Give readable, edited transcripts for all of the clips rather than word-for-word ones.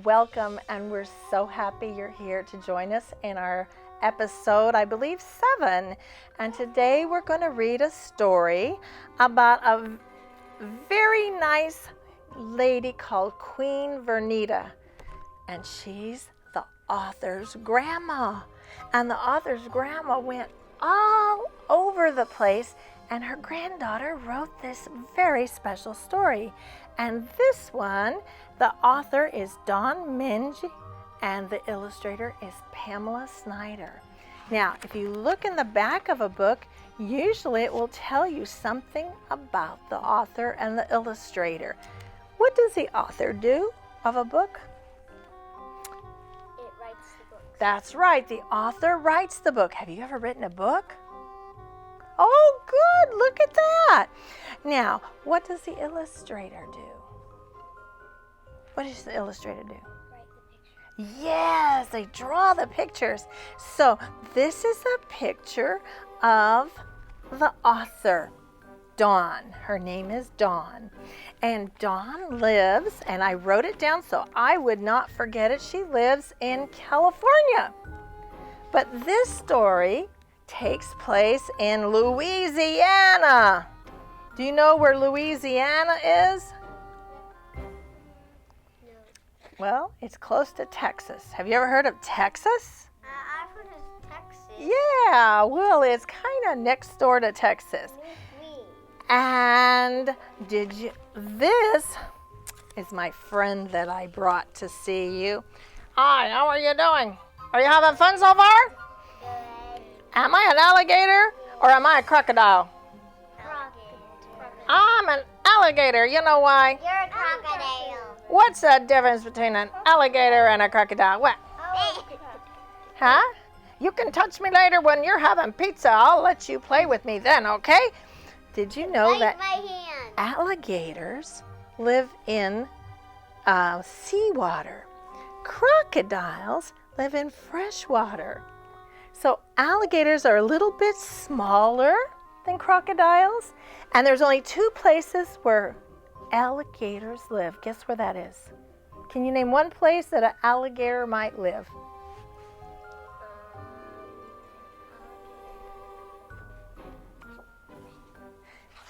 welcome, and we're so happy you're here to join us in our episode, I believe 7. And today we're going to read a story about a very nice lady called Queen Vernita. And she's the author's grandma. And the author's grandma went all over the place, and her granddaughter wrote this very special story. And this one, the author is Dawn Minge, and the illustrator is Pamela Snyder. Now, if you look in the back of a book, usually it will tell you something about the author and the illustrator. What does the author do of a book? It writes the book. That's right, the author writes the book. Have you ever written a book? Oh, good, look at that. Now, what does the illustrator do? What does the illustrator do? Write the picture. Yes, they draw the pictures. So this is a picture of the author, Dawn. Her name is Dawn. And Dawn lives, and I wrote it down so I would not forget it, she lives in California. But this story takes place in Louisiana. Do you know where Louisiana is? No. Well, it's close to Texas. Have you ever heard of Texas? I've heard of Texas. Yeah, well, it's kind of next door to Texas. Me. And this is my friend that I brought to see you. Hi, how are you doing? Are you having fun so far? Good. Am I an alligator or am I a crocodile? Crocodile. I'm an alligator. You know why? You're a crocodile. What's the difference between an alligator and a crocodile? What? Huh? You can touch me later when you're having pizza. I'll let you play with me then, okay? Did you know that my hand. alligators live in seawater? Crocodiles live in fresh water. So alligators are a little bit smaller than crocodiles, and there's only 2 places where alligators live. Guess where that is? Can you name one place that an alligator might live?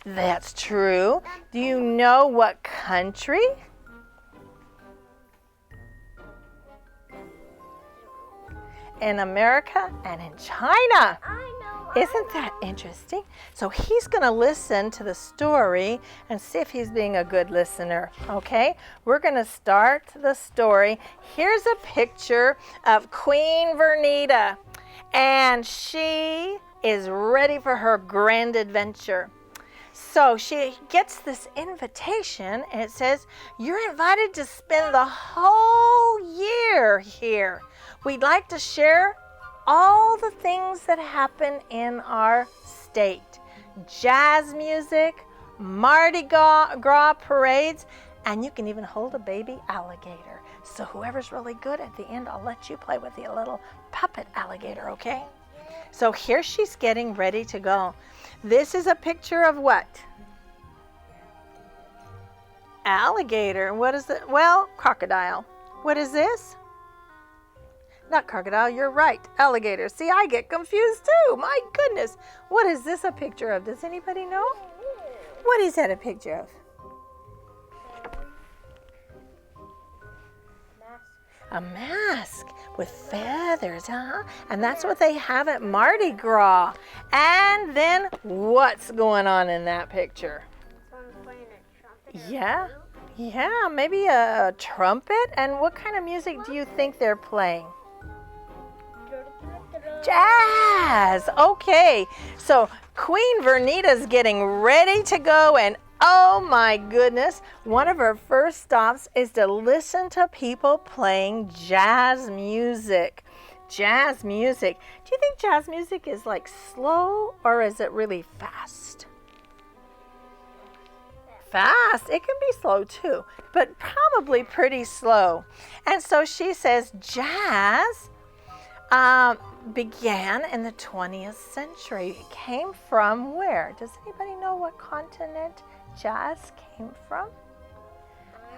That's true. Do you know what country? In America and in China. I know. Isn't that interesting? So he's going to listen to the story and see if he's being a good listener, okay? We're going to start the story. Here's a picture of Queen Vernita, and she is ready for her grand adventure. So she gets this invitation, and it says, "You're invited to spend the whole year here. We'd like to share all the things that happen in our state. Jazz music, Mardi Gras parades, and you can even hold a baby alligator. So whoever's really good at the end, I'll let you play with the little puppet alligator, okay?" So here she's getting ready to go. This is a picture of what? Alligator. What is it? Well, crocodile. What is this? Not crocodile, you're right. Alligator. See, I get confused too. My goodness. What is this a picture of? Does anybody know? What is that a picture of? A mask with feathers, huh? And that's what they have at Mardi Gras. And then what's going on in that picture? Someone's playing a trumpet. Yeah. Yeah, maybe a trumpet. And what kind of music do you think they're playing? Jazz. Okay. So Queen Vernita's getting ready to go, and oh my goodness, one of her first stops is to listen to people playing jazz music. Jazz music. Do you think jazz music is like slow or is it really fast? Fast. It can be slow too, but probably pretty slow. And so she says jazz began in the 20th century. It came from where? Does anybody know what continent jazz came from?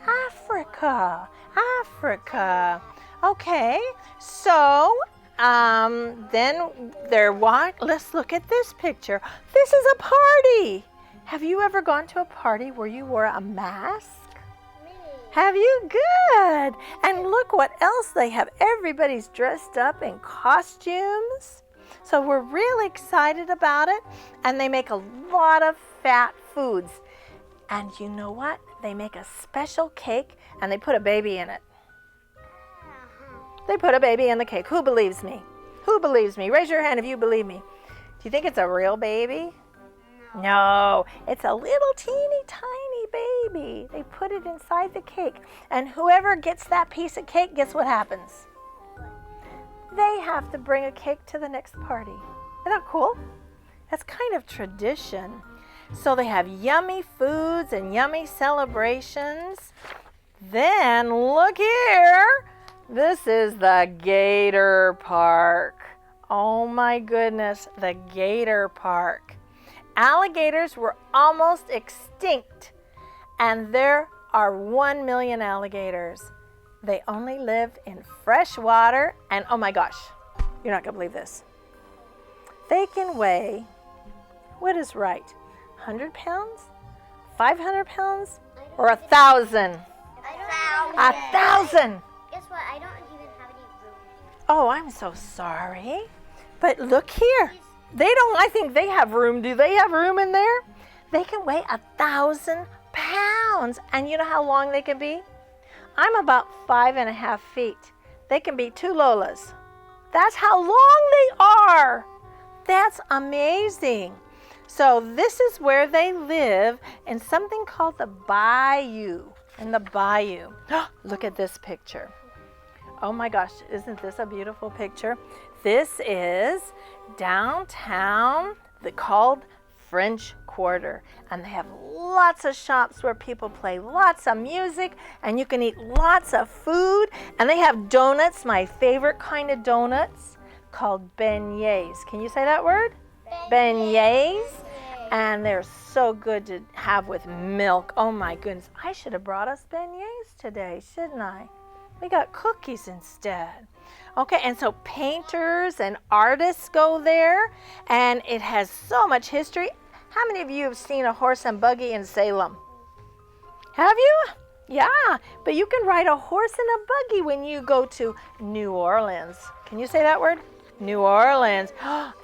Africa. Africa. Okay, so then let's look at this picture. This is a party. Have you ever gone to a party where you wore a mask? Me. Have you? Good. And look what else they have. Everybody's dressed up in costumes. So we're really excited about it. And they make a lot of fat foods. And you know what? They make a special cake and they put a baby in it. They put a baby in the cake. Who believes me? Who believes me? Raise your hand if you believe me. Do you think it's a real baby? No, it's a little teeny tiny baby. They put it inside the cake. And whoever gets that piece of cake, guess what happens? They have to bring a cake to the next party. Isn't that cool? That's kind of tradition. So they have yummy foods and yummy celebrations. Then look here. This is the Gator Park. Oh my goodness, the Gator Park. Alligators were almost extinct, and there are 1 million alligators. They only live in fresh water, and oh my gosh, you're not going to believe this. They can weigh, what is right, 100 pounds, 500 pounds, or 1,000? 1,000! Guess what? I don't even have any room. Oh, I'm so sorry. But look here. I think they have room. Do they have room in there? They can weigh 1,000 pounds. And you know how long they can be? I'm about 5.5 feet. They can be 2 Lolas. That's how long they are. That's amazing. So this is where they live in something called the bayou. In the bayou. Look at this picture. Oh my gosh, isn't this a beautiful picture? This is downtown, called French Quarter. And they have lots of shops where people play lots of music and you can eat lots of food. And they have donuts, my favorite kind of donuts, called beignets. Can you say that word? Beignets. And they're so good to have with milk. Oh my goodness. I should have brought us beignets today, shouldn't I? We got cookies instead. Okay, and so painters and artists go there, and it has so much history. How many of you have seen a horse and buggy in Salem? Have you? Yeah, but you can ride a horse and a buggy when you go to New Orleans. Can you say that word? New Orleans.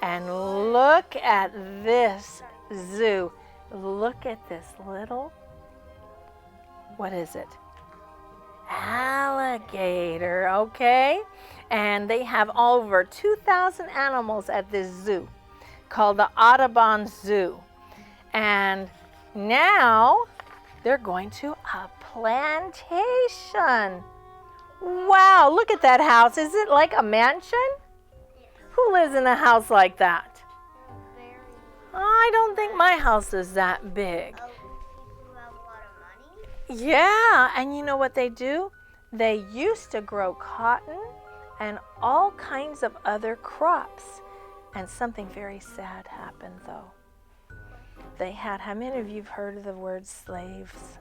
And look at this zoo. Look at this little, what is it? Alligator, okay? And they have over 2,000 animals at this zoo called the Audubon Zoo. And now they're going to a plantation. Wow, look at that house. Is it like a mansion? Who lives in a house like that? I don't think my house is that big. Yeah, and you know what they do? They used to grow cotton and all kinds of other crops. And something very sad happened though. How many of you have heard of the word slaves?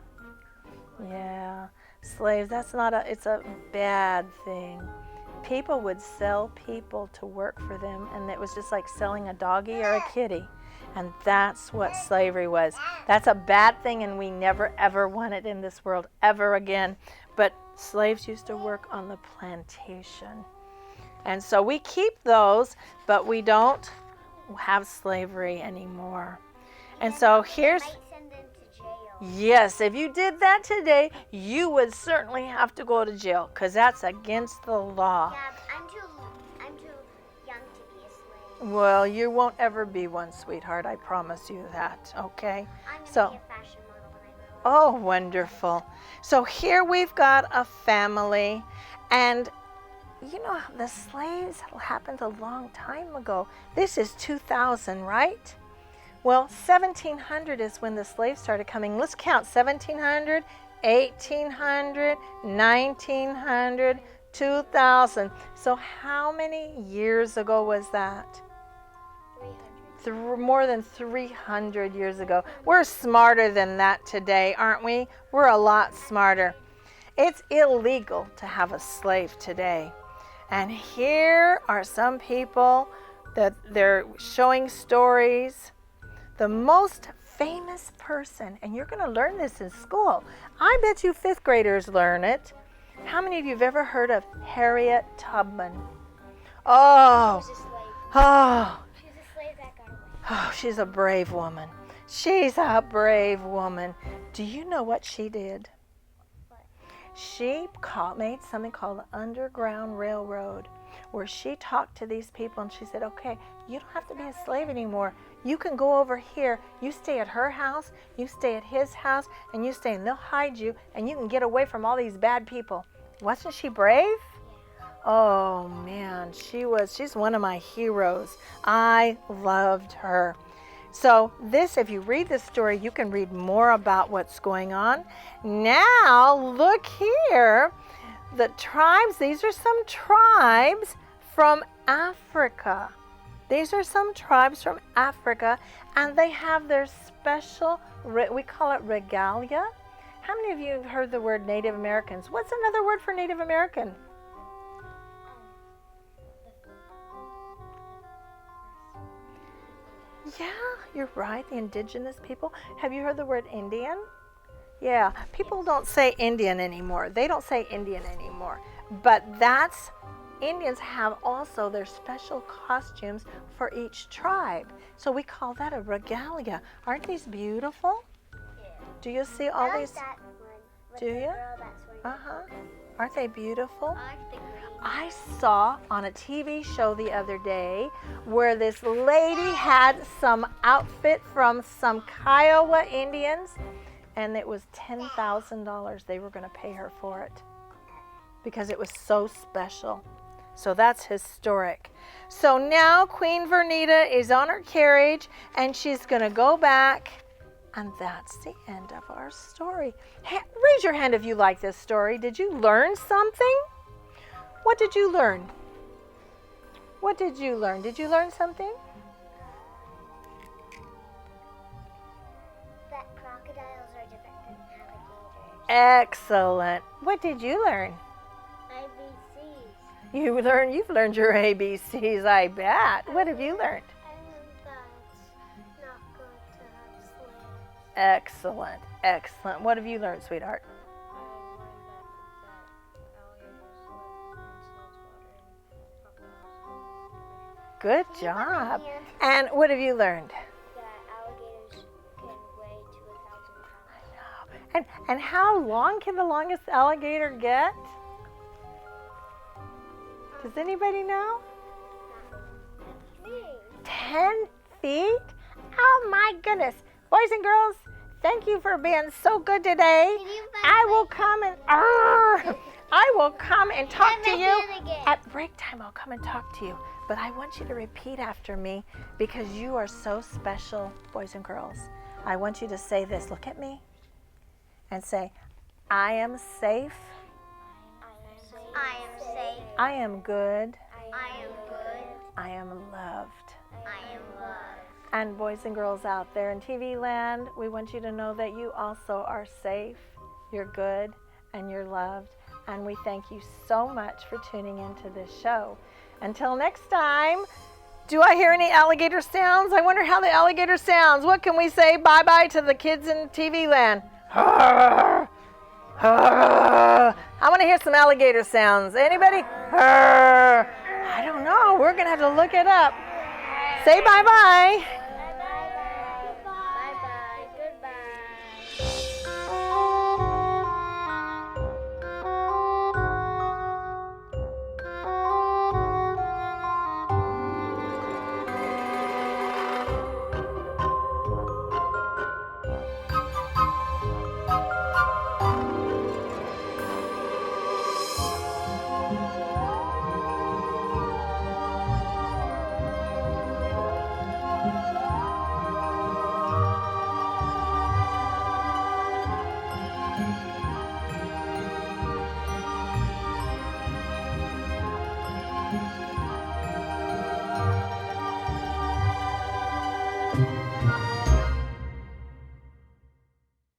Yeah, slaves, it's a bad thing. People would sell people to work for them, and it was just like selling a doggy or a kitty. And that's what slavery was. That's a bad thing, and we never ever want it in this world ever again. But slaves used to work on the plantation. And so we keep those, but we don't have slavery anymore. And so here's... Might send them to jail. Yes, if you did that today, you would certainly have to go to jail, because that's against the law. Yeah, I'm too young to be a slave. Well, you won't ever be one, sweetheart. I promise you that, okay? I'm going to So, be a fashion model when I grow up. oh, wonderful. So here we've got a family, and you know, the slaves happened a long time ago. This is 2000, right? Well, 1700 is when the slaves started coming. Let's count 1700, 1800, 1900, 2000. So how many years ago was that? 300. More than 300 years ago. We're smarter than that today, aren't we? We're a lot smarter. It's illegal to have a slave today. And here are some people that they're showing stories. The most famous person, and you're going to learn this in school. I bet you 5th graders learn it. How many of you have ever heard of Harriet Tubman? Oh, She was a slave. oh, She was a slave that got away. oh, she's a brave woman. She's a brave woman. Do you know what she did? What? She made something called the Underground Railroad, where she talked to these people and she said, okay, you don't have to be a slave anymore. You can go over here. You stay at her house, you stay at his house, and you stay, and they'll hide you, and you can get away from all these bad people. Wasn't she brave? Oh man, she's one of my heroes. I loved her. So this, if you read this story, you can read more about what's going on. Now, look here. The tribes, these are some tribes from Africa. These are some tribes from Africa, and they have their special, we call it regalia. How many of you have heard the word Native Americans? What's another word for Native American? Yeah, you're right, the indigenous people. Have you heard the word Indian? Yeah, people don't say Indian anymore. They don't say Indian anymore. But Indians have also their special costumes for each tribe. So we call that a regalia. Aren't these beautiful? Yeah. Do you see all I like these? that one. With Do the you? girl that's wearing Aren't they beautiful? I like the green. I saw on a TV show the other day where this lady had some outfit from some Kiowa Indians, and it was $10,000 they were going to pay her for it because it was so special. So that's historic. So now Queen Vernita is on her carriage, and she's going to go back, and that's the end of our story. Raise your hand if you like this story. Did you learn something? What did you learn? What did you learn? Did you learn something? That crocodiles are different than alligators. Excellent. What did you learn? ABCs. You've learned your ABCs, I bet. What have you learned? I learned that it's not good to have slaves. Excellent. Excellent. What have you learned, sweetheart? Good job. And what have you learned? That alligators can weigh to 1,000 pounds. And how long can the longest alligator get? Does anybody know? 10 feet? Oh my goodness. Boys and girls, thank you for being so good today. I will come and talk to you. At break time, I'll come and talk to you. But I want you to repeat after me because you are so special, boys and girls. I want you to say this. Look at me and say, I am safe. I am safe. I am good. I am good. I am loved. I am loved. And boys and girls out there in TV land, we want you to know that you also are safe, you're good, and you're loved. And we thank you so much for tuning into this show. Until next time, do I hear any alligator sounds? I wonder how the alligator sounds. What can we say bye-bye to the kids in TV land? I want to hear some alligator sounds. Anybody? I don't know. We're going to have to look it up. Say bye-bye.